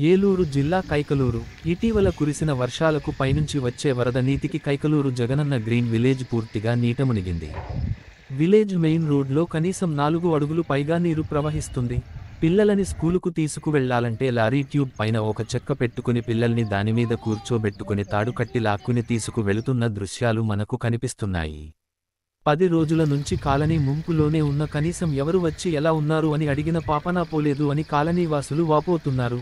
ఏలూరు జిల్లా కైకలూరు. ఇటీవల కురిసిన వర్షాలకు పైనుంచి వచ్చే వరద నీటికి కైకలూరు జగనన్న గ్రీన్ విలేజ్ పూర్తిగా నీటమునిగింది. విలేజ్ మెయిన్ రోడ్లో కనీసం 4 అడుగులు పైగా నీరు ప్రవహిస్తుంది. పిల్లలని స్కూలుకు తీసుకువెళ్లాలంటే లారీ ట్యూబ్ పైన ఒక చెక్క పెట్టుకుని పిల్లల్ని దానిమీద కూర్చోబెట్టుకుని తాడు కట్టి లాక్కుని తీసుకు వెళుతున్న దృశ్యాలు మనకు కనిపిస్తున్నాయి. 10 రోజుల నుంచి కాలనీ ముంపులోనే ఉన్న కనీసం ఎవరు వచ్చి ఎలా ఉన్నారు అని అడిగిన పాపనా పోలేదు అని కాలనీవాసులు వాపోతున్నారు.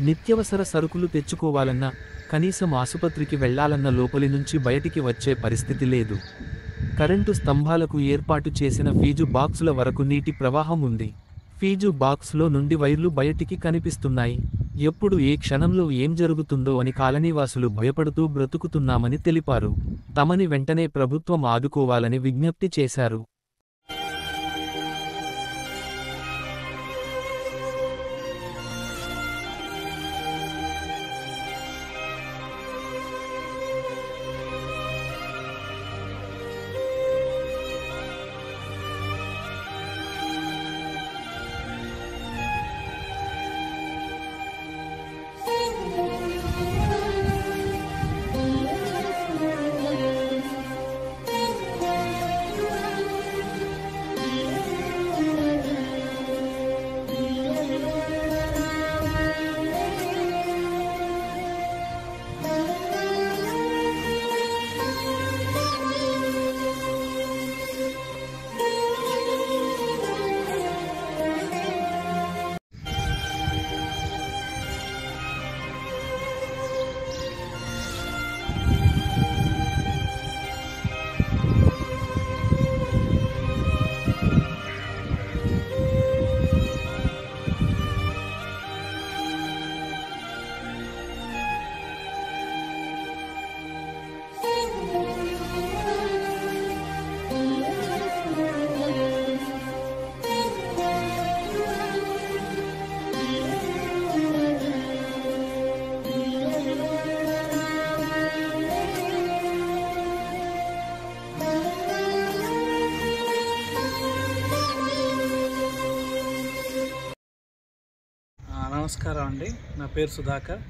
నిత్యవసర సరుకులు తెచ్చుకోవాలన్నా, కనీసం ఆసుపత్రికి వెళ్లాలన్న లోపలి నుంచి బయటికి వచ్చే పరిస్థితి లేదు. కరెంటు స్తంభాలకు ఏర్పాటు చేసిన ఫీజు బాక్సుల వరకు నీటి ప్రవాహం ఉంది. ఫీజు బాక్స్లో నుండి వైర్లు బయటికి కనిపిస్తున్నాయి. ఎప్పుడు ఏ క్షణంలో ఏం జరుగుతుందో అని కాలనీవాసులు భయపడుతూ బ్రతుకుతున్నామని తెలిపారు. తమని వెంటనే ప్రభుత్వం ఆదుకోవాలని విజ్ఞప్తి చేశారు. నమస్కారం అండి. నా పేరు సుధాకర్.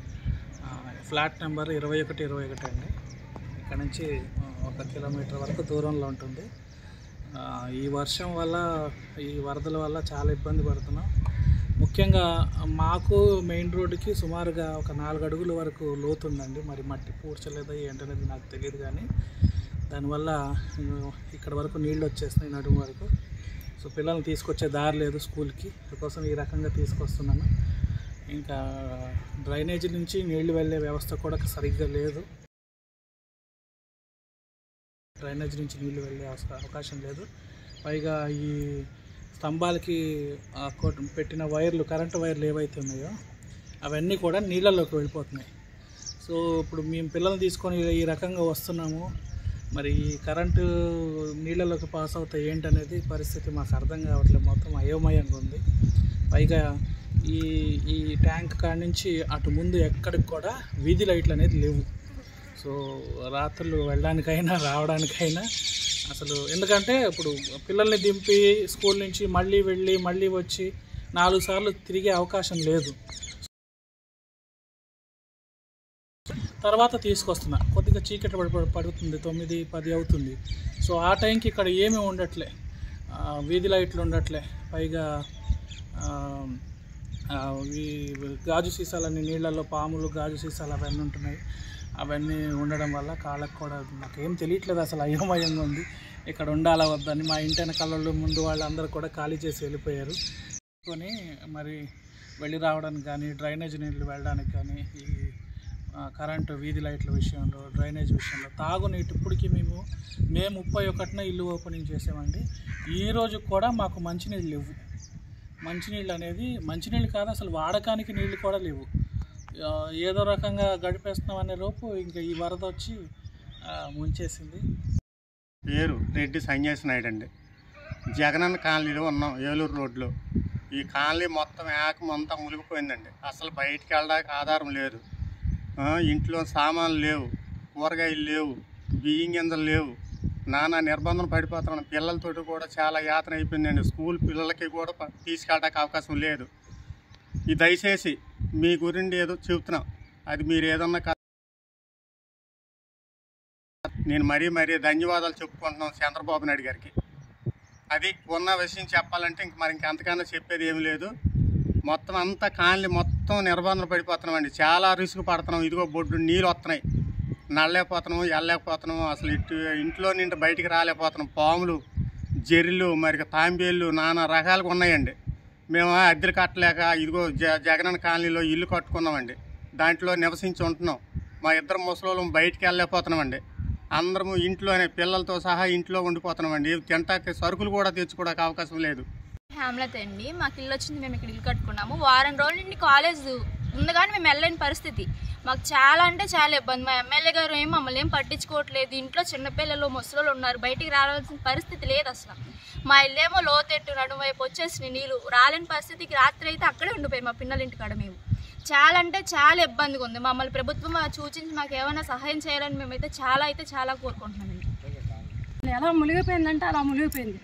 ఫ్లాట్ నెంబర్ 2121 అండి. ఇక్కడ నుంచి 1 కిలోమీటర్ వరకు దూరంలో ఉంటుంది. ఈ వర్షం వల్ల, ఈ వరదల వల్ల చాలా ఇబ్బంది పడుతున్నాం. ముఖ్యంగా మాకు మెయిన్ రోడ్డుకి సుమారుగా ఒక 4 అడుగుల వరకు లోతు ఉందండి. మరి మట్టి పూడ్చలేదా ఏంటనేది నాకు తెలియదు, కానీ దానివల్ల ఇక్కడ వరకు నీళ్ళు వచ్చేస్తున్నాయి, నడుము వరకు. సో పిల్లల్ని తీసుకొచ్చే దారి లేదు స్కూల్కి, అందుకోసం ఈ రకంగా తీసుకొస్తున్నాను. ఇంకా డ్రైనేజీ నుంచి నీళ్లు వెళ్ళే వ్యవస్థ కూడా సరిగ్గా లేదు. డ్రైనేజీ నుంచి నీళ్లు వెళ్ళే అవకాశం లేదు. పైగా ఈ స్తంభాలకి పెట్టిన వైర్లు, కరెంటు వైర్లు ఏవైతే ఉన్నాయో అవన్నీ కూడా నీళ్ళలోకి వెళ్ళిపోతున్నాయి. సో ఇప్పుడు మేము పిల్లల్ని తీసుకొని ఈ రకంగా వస్తున్నాము. మరి ఈ కరెంటు నీళ్ళలోకి పాస్ అవుతాయి ఏంటనేది పరిస్థితి మాకు అర్థం కావట్లేదు. మొత్తం అయోమయంగా ఉంది. పైగా ఈ ట్యాంక్ కాడ నుంచి అటు ముందు ఎక్కడికి కూడా వీధి లైట్లు అనేది లేవు. సో రాత్రులు వెళ్ళడానికైనా రావడానికైనా అసలు, ఎందుకంటే ఇప్పుడు పిల్లల్ని దింపి స్కూల్ నుంచి మళ్ళీ వెళ్ళి మళ్ళీ వచ్చి 4 సార్లు తిరిగే అవకాశం లేదు. తర్వాత తీసుకొస్తున్నా, కొద్దిగా చీకటి పడుతుంది, 9-10 అవుతుంది. సో ఆ టైంకి ఇక్కడ ఏమీ ఉండట్లే, వీధి లైట్లు ఉండట్లే. పైగా ఈ గాజు సీసాలన్నీ, నీళ్ళల్లో పాములు, గాజు సీసాలు అవన్నీ ఉంటున్నాయి. అవన్నీ ఉండడం వల్ల కాళ్ళకు కూడా నాకేం తెలియట్లేదు, అసలు అయోమయంగా ఉంది. ఇక్కడ ఉండాలా వద్దని మా ఇంటి వెనకాల ముందు వాళ్ళందరూ కూడా ఖాళీ చేసి వెళ్ళిపోయారు. కొని మరి వెళ్ళి రావడానికి కానీ, డ్రైనేజ్ నీళ్ళు వెళ్ళడానికి కానీ, ఈ కరెంటు వీధి లైట్ల విషయంలో, డ్రైనేజ్ విషయంలో, తాగునీటి ఇప్పటికీ మేము 31న ఇల్లు ఓపెనింగ్ చేసామండి. ఈరోజు కూడా మాకు మంచినీళ్ళు లేవు. మంచినీళ్ళు అనేది మంచినీళ్ళు కాదు, అసలు వాడకానికి నీళ్ళు కూడా లేవు. ఏదో రకంగా గడిపేస్తున్నాం అనే లోపు ఇంకా ఈ వరద వచ్చి ముంచేసింది. పేరు రెడ్డి సన్యాసి నాయుడు అండి. జగనన్న కాలనీలో ఉన్నాం, ఏలూరు రోడ్లో. ఈ కాలనీ మొత్తం ఏకమంతా మునిగిపోయిందండి. అసలు బయటికి వెళ్ళడానికి ఆధారం లేదు. ఇంట్లో సామాన్లు లేవు, కూరగాయలు లేవు, బియ్యం గింజలు లేవు. నానా నిర్బంధం పడిపోతున్నాను. పిల్లలతోటి కూడా చాలా యాతన అయిపోయిందండి. స్కూల్ పిల్లలకి కూడా తీసుకెళ్ళడానికి అవకాశం లేదు. ఈ దయచేసి మీ గురించి ఏదో చెబుతున్నాం, అది మీరు ఏదన్నా నేను మరీ ధన్యవాదాలు చెప్పుకుంటున్నాం చంద్రబాబు నాయుడు గారికి. అది ఉన్న విషయం చెప్పాలంటే మరి ఇంకంతకన్నా చెప్పేది ఏమి లేదు. మొత్తం అంతా కాలనీ మొత్తం నిర్బంధన పడిపోతున్నామండి. చాలా రిస్క్ పడుతున్నాం. ఇదిగో బొడ్డు నీళ్ళు వస్తున్నాయి, నడలేకపోతున్నాము, వెళ్ళలేకపోతున్నాము. అసలు ఇంట్లో నుండి బయటికి రాలేకపోతున్నాం. పాములు, జెర్రీలు, మరి తాంబేళ్ళు నానా రకాలుగా ఉన్నాయండి. మేము అద్దెలు కట్టలేక ఇదిగో జగనన్న కాలనీలో ఇల్లు కట్టుకున్నామండి. దాంట్లో నివసించి ఉంటున్నాం. మా ఇద్దరు ముసలోళ్ళం బయటికి వెళ్ళలేకపోతున్నామండి. అందరము ఇంట్లోనే పిల్లలతో సహా ఇంట్లో ఉండిపోతున్నామండి. తింటాకి సరుకులు కూడా తెచ్చుకోవడానికి అవకాశం లేదు. హేమలత అండి. మాకు ఇల్లు వచ్చింది, మేము ఇక్కడ ఇల్లు కట్టుకున్నాము. వారం రోజుల నుండి కాలేజ్ ఉంది కానీ మేము వెళ్ళలేని పరిస్థితి. మాకు చాలా అంటే చాలా ఇబ్బంది. మా ఎమ్మెల్యే గారు మమ్మల్ని ఏం పట్టించుకోవట్లేదు. ఇంట్లో చిన్నపిల్లలు ముసలు ఉన్నారు, బయటికి రావాల్సిన పరిస్థితి లేదు అసలు. మా ఇల్లేమో లోతెట్టు నడుము వైపు వచ్చేసి నీళ్ళు రాలేని పరిస్థితికి రాత్రి అయితే అక్కడే ఉండిపోయి మా పిల్లల ఇంటికాడ మేము చాలా అంటే చాలా ఇబ్బందిగా ఉంది. మమ్మల్ని ప్రభుత్వం సూచించి మాకు ఏమైనా సహాయం చేయాలని మేమైతే చాలా కోరుకుంటున్నామండి. ఎలా మునిగిపోయిందంటే అలా మునిగిపోయింది.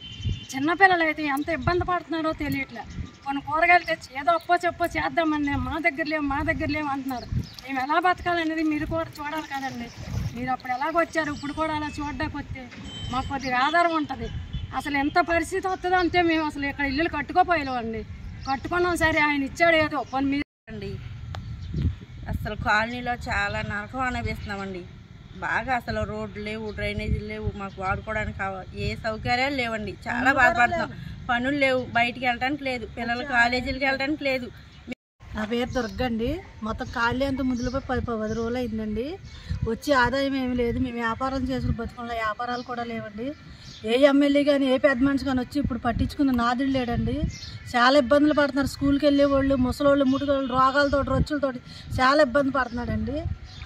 చిన్నపిల్లలు అయితే ఎంత ఇబ్బంది పడుతున్నారో తెలియట్లే. కొన్ని కూరగాయలు తెచ్చి ఏదో చెప్పో చేద్దామని మా దగ్గర లేవు అంటున్నారు. మేము ఎలా బతకాలనేది మీరు కూడా చూడాలి కదండి. మీరు అప్పుడు ఎలాగొచ్చారు, ఇప్పుడు కూడా అలా చూడడానికి వస్తే మాకు కొద్దిగా ఆధారం ఉంటుంది. అసలు ఎంత పరిస్థితి వస్తుందో అంటే మేము అసలు ఇక్కడ ఇల్లులు కట్టుకోపోయామండి. కట్టుకున్నాం సరే, ఆయన ఇచ్చాడు ఏదో పని మీద అండి. అసలు కాలనీలో చాలా నరకం అనిపిస్తున్నామండి. బాగా అసలు రోడ్లు లేవు, డ్రైనేజీలు లేవు, మాకు వాడుకోవడానికి ఏ సౌకర్యాలు లేవండి. చాలా బాధపడుతున్నాం. పనులు లేవు, బయటికి వెళ్ళడానికి లేదు, పిల్లలు కాలేజీలకు వెళ్ళడానికి లేదు. నా పేరు దుర్గండి. మొత్తం ఖాళీ అంతా ముందులోపోయి 10 రోజులు అయిందండి. వచ్చి ఆదాయం ఏమి లేదు. మేము వ్యాపారం చేసుకుని బతుకున్న వ్యాపారాలు కూడా లేవండి. ఏ ఎమ్మెల్యే కానీ ఏ పెద్ద మనిషి కానీ వచ్చి ఇప్పుడు పట్టించుకున్న నాదుడు లేడండి. చాలా ఇబ్బందులు పడుతున్నారు. స్కూల్కి వెళ్ళేవాళ్ళు, ముసలోళ్ళు, ముడుగోళ్ళు, రోగాలతో రొచ్చులతోటి చాలా ఇబ్బంది పడుతున్నాడండి.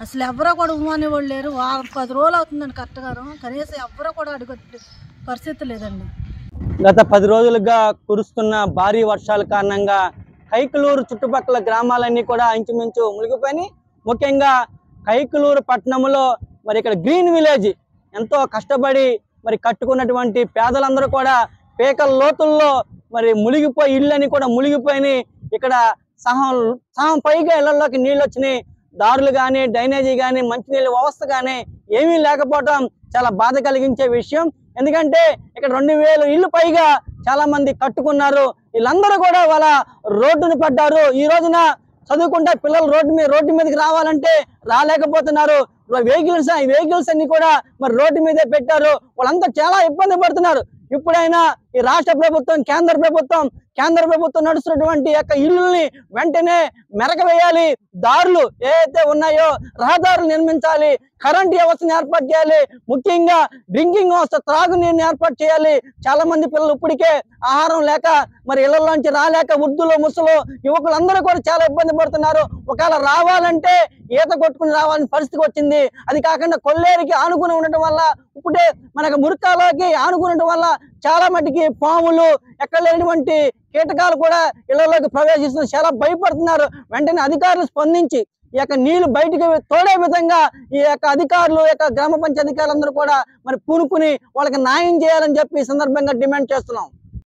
అసలు ఎవరో కూడా అనేవాళ్ళు లేరు. 10 రోజులు అవుతుందండి కరెక్ట్గాను. కనీసం ఎవరో కూడా అడిగే పరిస్థితి లేదండి. గత 10 రోజులుగా కురుస్తున్న భారీ వర్షాల కారణంగా కైకలూరు చుట్టుపక్కల గ్రామాలన్నీ కూడా ఇంచుమించు మునిగిపోయినాయి. ముఖ్యంగా కైకలూరు పట్టణంలో మరి ఇక్కడ గ్రీన్ విలేజ్ ఎంతో కష్టపడి మరి కట్టుకున్నటువంటి పేదలందరూ కూడా పేకల లోతుల్లో మరి మునిగిపోయి ఇళ్ళని కూడా మునిగిపోయినాయి. ఇక్కడ సహం పైగా ఇళ్లలోకి నీళ్ళు వచ్చినాయి. దారులు కానీ, డ్రైనేజీ కానీ, మంచినీళ్ళ వ్యవస్థ కానీ ఏమీ లేకపోవడం చాలా బాధ కలిగించే విషయం. ఎందుకంటే ఇక్కడ 2000 ఇళ్ళు పైగా చాలా మంది కట్టుకున్నారు. వీళ్ళందరూ కూడా వాళ్ళ రోడ్డును పడ్డారు. ఈ రోజున చదువుకుంటే పిల్లలు రోడ్డు మీదకి రావాలంటే రాలేకపోతున్నారు. వెహికల్స్ అన్ని కూడా మరి రోడ్డు మీదే పెట్టారు. వాళ్ళంతా చాలా ఇబ్బంది పడుతున్నారు. ఇప్పుడైనా ఈ రాష్ట్ర ప్రభుత్వం, కేంద్ర ప్రభుత్వం నడుస్తున్నటువంటి యొక్క ఇల్లుల్ని వెంటనే మెరకవేయాలి. దారులు ఏదైతే ఉన్నాయో రహదారులు నిర్మించాలి. కరెంటు వ్యవస్థను ఏర్పాటు చేయాలి. ముఖ్యంగా డ్రింకింగ్ వ్యవస్థ, త్రాగునీరుని ఏర్పాటు చేయాలి. చాలా మంది పిల్లలు ఇప్పటికే ఆహారం లేక మరి ఇళ్లలోంచి రాలేక వృద్ధులు, ముసలు, యువకులందరూ కూడా చాలా ఇబ్బంది పడుతున్నారు. ఒకవేళ రావాలంటే ఈత కొట్టుకుని రావాలని పరిస్థితి వచ్చింది. అది కాకుండా కొల్లేరికి ఆనుకుని ఉండటం వల్ల, ఇప్పుడే మనకు మురికాలకి ఆనుకుని ఉండటం వల్ల చాలా మటుకి పాములు, ఎక్కడ లేనటువంటి కీటకాలు కూడా ఇళ్లలోకి ప్రవేశిస్తున్నారు. చాలా భయపడుతున్నారు. వెంటనే అధికారులు స్పందించి ఈ యొక్క నీళ్లు బయటికి తోడే విధంగా ఈ యొక్క అధికారులు, గ్రామ పంచాయతీ అధికారులందరూ కూడా మరి పూనుకుని వాళ్ళకి న్యాయం చేయాలని చెప్పి ఈ సందర్భంగా డిమాండ్ చేస్తున్నాం.